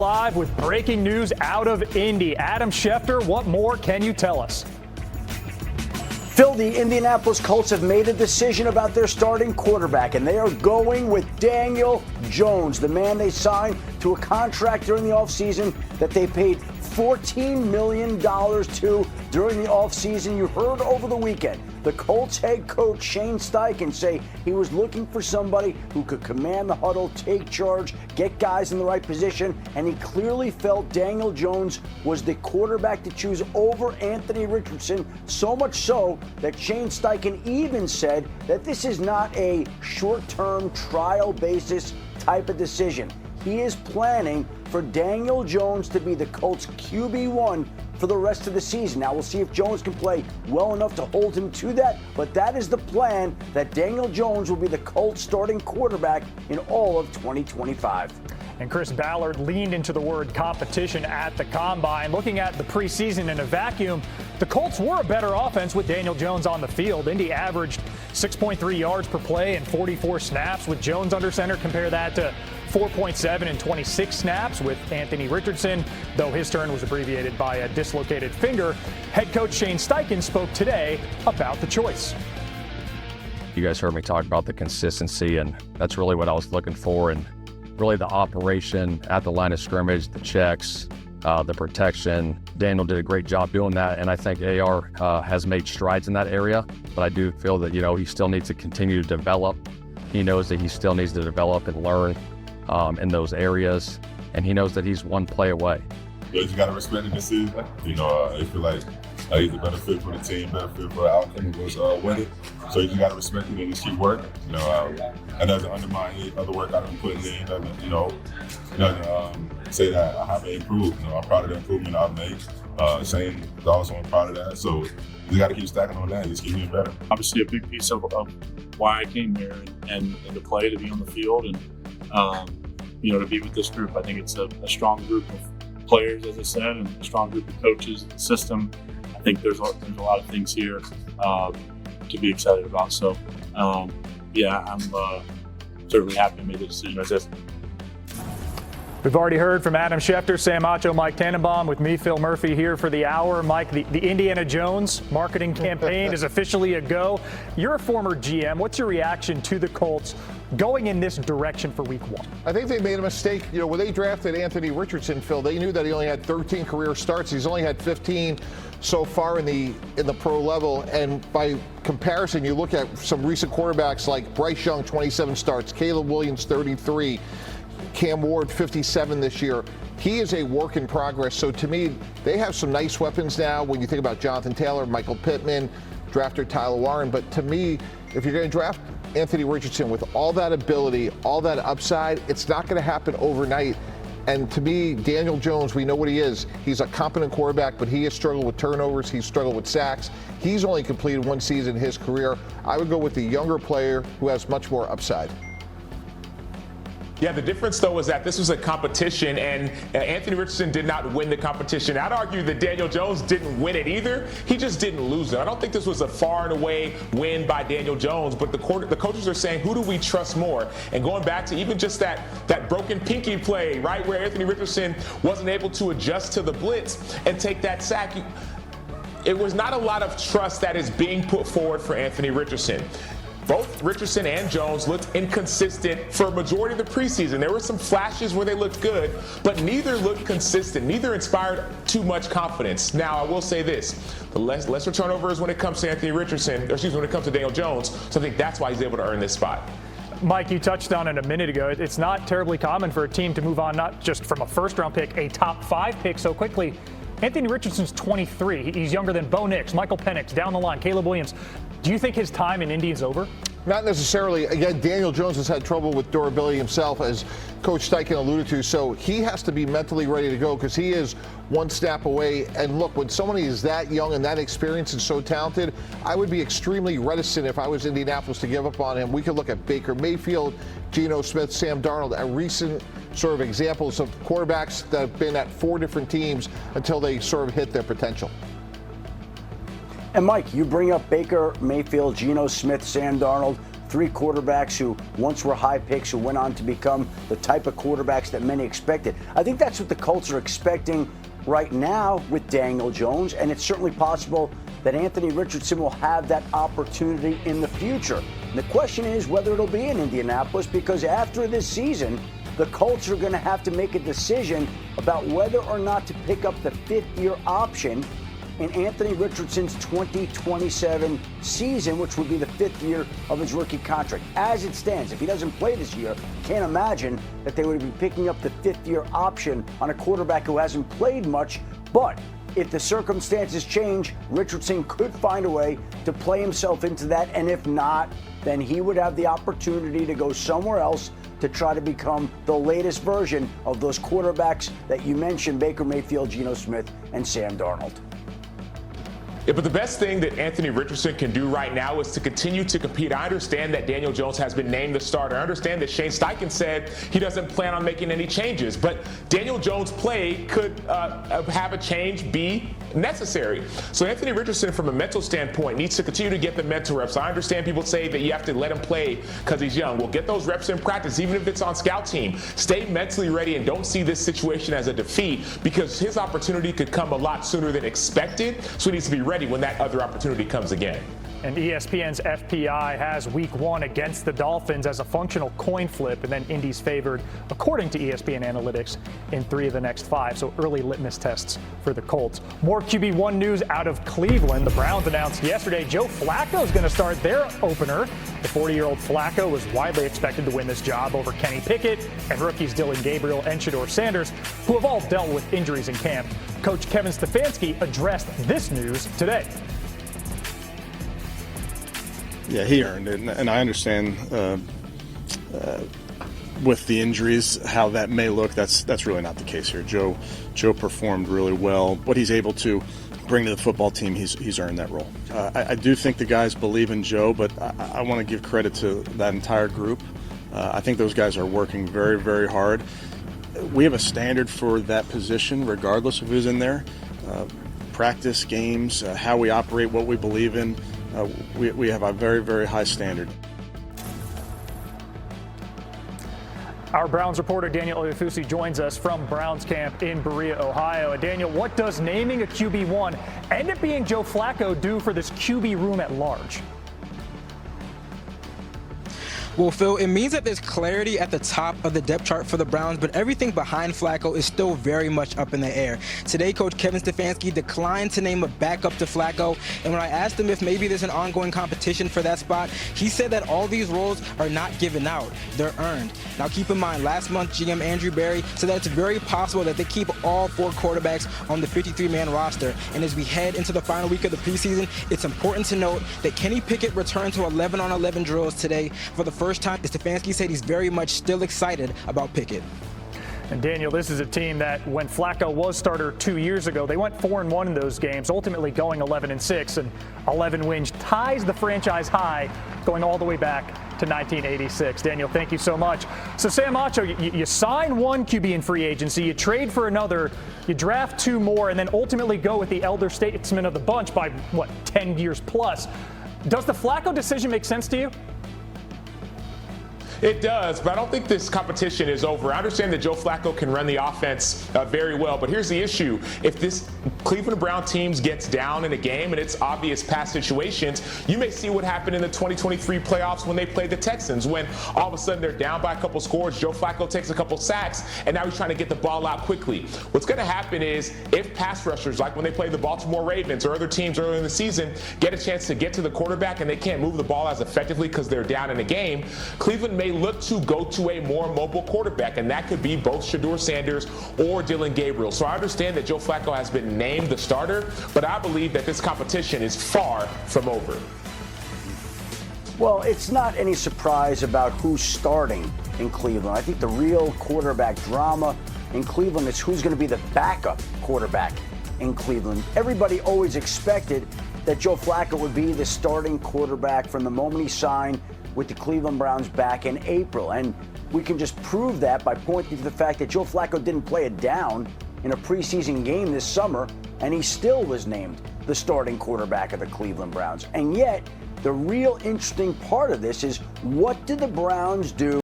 Live with breaking news out of Indy. Adam Schefter, what more can you tell us? Phil, the Indianapolis Colts have made a decision about their starting quarterback, and they are going with Daniel Jones, the man they signed to a contract during the offseason that they paid $14 million to during the offseason. You heard over the weekend the Colts head coach Shane Steichen say he was looking for somebody who could command the huddle, take charge, get guys in the right position, and he clearly felt Daniel Jones was the quarterback to choose over Anthony Richardson, so much so that Shane Steichen even said that this is not a short-term trial basis type of decision. He is planning for Daniel Jones to be the Colts QB1 for the rest of the season. Now, we'll see if Jones can play well enough to hold him to that, but that is the plan, that Daniel Jones will be the Colts starting quarterback in all of 2025. And Chris Ballard leaned into the word competition at the Combine. Looking at the preseason in a vacuum, the Colts were a better offense with Daniel Jones on the field. Indy averaged 6.3 yards per play and 44 snaps with Jones under center. Compare that to 4.7 and 26 snaps with Anthony Richardson, though his turn was abbreviated by a dislocated finger. Head coach Shane Steichen spoke today about the choice. You guys heard me talk about the consistency, and that's really what I was looking for, and really the operation at the line of scrimmage, the checks, the protection. Daniel did a great job doing that, and I think AR has made strides in that area, but I do feel that, he still needs to continue to develop. He knows that he still needs to develop and learn in those areas, and he knows that he's one play away. You just got to respect the decision. I feel like he's a better fit for the team, better fit for the outcome of us winning. So you just got to respect it and just keep working. It doesn't undermine any other work I've been putting in. It doesn't say that I haven't improved. I'm proud of the improvement I've made. Shane is also proud of that. So you got to keep stacking on that and just keep getting better. Obviously, a big piece of why I came here and to play, to be on the field, and to be with this group. I think it's a strong group of players, as I said, and a strong group of coaches, the system. I think there's a lot of things here to be excited about. So, I'm certainly happy to make the decision as this. We've already heard from Adam Schefter, Sam Acho, Mike Tannenbaum, with me, Phil Murphy, here for the hour. Mike, the Indiana Jones marketing campaign is officially a go. You're a former GM. What's your reaction to the Colts going in this direction for Week 1? I think they made a mistake. When they drafted Anthony Richardson, Phil, they knew that he only had 13 career starts. He's only had 15 so far in the pro level. And by comparison, you look at some recent quarterbacks like Bryce Young, 27 starts, Caleb Williams, 33. Cam Ward, 57 this year. He is a work in progress. So to me, they have some nice weapons now when you think about Jonathan Taylor, Michael Pittman, drafter Tyler Warren. But to me, if you're going to draft Anthony Richardson with all that ability, all that upside, it's not going to happen overnight. And to me, Daniel Jones, we know what he is. He's a competent quarterback, but he has struggled with turnovers. He's struggled with sacks. He's only completed one season in his career. I would go with the younger player who has much more upside. Yeah, the difference, though, is that this was a competition, and Anthony Richardson did not win the competition. I'd argue that Daniel Jones didn't win it either. He just didn't lose it. I don't think this was a far and away win by Daniel Jones, but the coaches are saying, who do we trust more? And going back to even just that broken pinky play, right, where Anthony Richardson wasn't able to adjust to the blitz and take that sack. It was not a lot of trust that is being put forward for Anthony Richardson. Both Richardson and Jones looked inconsistent for a majority of the preseason. There were some flashes where they looked good, but neither looked consistent. Neither inspired too much confidence. Now, I will say this. The lesser turnovers when it comes to Anthony Richardson, when it comes to Daniel Jones, so I think that's why he's able to earn this spot. Mike, you touched on it a minute ago. It's not terribly common for a team to move on not just from a first-round pick, a top 5 pick so quickly. Anthony Richardson's 23. He's younger than Bo Nix, Michael Penix, down the line, Caleb Williams. Do you think his time in Indy is over? Not necessarily. Again, Daniel Jones has had trouble with durability himself, as Coach Steichen alluded to. So he has to be mentally ready to go because he is one snap away. And look, when somebody is that young and that experienced and so talented, I would be extremely reticent if I was Indianapolis to give up on him. We could look at Baker Mayfield, Geno Smith, Sam Darnold, at recent sort of examples of quarterbacks that have been at 4 different teams until they sort of hit their potential. And Mike, you bring up Baker Mayfield, Geno Smith, Sam Darnold, three quarterbacks who once were high picks who went on to become the type of quarterbacks that many expected. I think that's what the Colts are expecting right now with Daniel Jones, and it's certainly possible that Anthony Richardson will have that opportunity in the future. And the question is whether it'll be in Indianapolis, because after this season, the Colts are going to have to make a decision about whether or not to pick up the fifth-year option in Anthony Richardson's 2027 season, which would be the fifth year of his rookie contract. As it stands, if he doesn't play this year, can't imagine that they would be picking up the fifth-year option on a quarterback who hasn't played much. But if the circumstances change, Richardson could find a way to play himself into that. And if not, then he would have the opportunity to go somewhere else to try to become the latest version of those quarterbacks that you mentioned, Baker Mayfield, Geno Smith, and Sam Darnold. Yeah, but the best thing that Anthony Richardson can do right now is to continue to compete. I understand that Daniel Jones has been named the starter. I understand that Shane Steichen said he doesn't plan on making any changes, but Daniel Jones' play could have a change be necessary. So Anthony Richardson, from a mental standpoint, needs to continue to get the mental reps. I understand people say that you have to let him play because he's young. Well, get those reps in practice, even if it's on scout team. Stay mentally ready and don't see this situation as a defeat, because his opportunity could come a lot sooner than expected. So he needs to be ready when that other opportunity comes again. And ESPN's FPI has week one against the Dolphins as a functional coin flip, and then Indy's favored, according to ESPN Analytics, in 3 of the next 5. So early litmus tests for the Colts. More QB1 news out of Cleveland. The Browns announced yesterday Joe Flacco is going to start their opener. The 40-year-old Flacco was widely expected to win this job over Kenny Pickett and rookies Dillon Gabriel and Shedeur Sanders, who have all dealt with injuries in camp. Coach Kevin Stefanski addressed this news today. Yeah, he earned it, and I understand with the injuries how that may look. That's really not the case here. Joe performed really well. What he's able to bring to the football team, he's earned that role. I do think the guys believe in Joe, but I want to give credit to that entire group. I think those guys are working very, very hard. We have a standard for that position, regardless of who's in there. Practice, games, how we operate, what we believe in. We have a very, very high standard. Our Browns reporter Daniel Oyefusi joins us from Browns camp in Berea, Ohio. Daniel, what does naming a QB1 end up being Joe Flacco do for this QB room at large? Well, Phil, it means that there's clarity at the top of the depth chart for the Browns, but everything behind Flacco is still very much up in the air. Today, Coach Kevin Stefanski declined to name a backup to Flacco, and when I asked him if maybe there's an ongoing competition for that spot, he said that all these roles are not given out, they're earned. Now, keep in mind, last month, GM Andrew Berry said that it's very possible that they keep all 4 quarterbacks on the 53-man roster, and as we head into the final week of the preseason, it's important to note that Kenny Pickett returned to 11-on-11 drills today for the first time. Stefanski said he's very much still excited about Pickett. And Daniel, this is a team that when Flacco was starter 2 years ago, they went 4-1 in those games, ultimately going 11-6, and 11 wins ties the franchise high going all the way back to 1986. Daniel, thank you so much. So Sam Acho, you sign one QB in free agency, you trade for another, you draft 2 more, and then ultimately go with the elder statesman of the bunch by, 10 years plus. Does the Flacco decision make sense to you? It does, but I don't think this competition is over. I understand that Joe Flacco can run the offense very well, but here's the issue. If this Cleveland Brown team gets down in a game and it's obvious past situations, you may see what happened in the 2023 playoffs when they played the Texans, when all of a sudden they're down by a couple scores, Joe Flacco takes a couple sacks, and now he's trying to get the ball out quickly. What's going to happen is if pass rushers, like when they played the Baltimore Ravens or other teams earlier in the season, get a chance to get to the quarterback and they can't move the ball as effectively because they're down in a game, Cleveland may look to go to a more mobile quarterback, and that could be both Shedeur Sanders or Dillon Gabriel. So I understand that Joe Flacco has been named the starter, but I believe that this competition is far from over. Well, it's not any surprise about who's starting in Cleveland. I think the real quarterback drama in Cleveland is who's going to be the backup quarterback in Cleveland. Everybody always expected that Joe Flacco would be the starting quarterback from the moment he signed with the Cleveland Browns back in April. And we can just prove that by pointing to the fact that Joe Flacco didn't play it down in a preseason game this summer, and he still was named the starting quarterback of the Cleveland Browns. And yet, the real interesting part of this is, what did the Browns do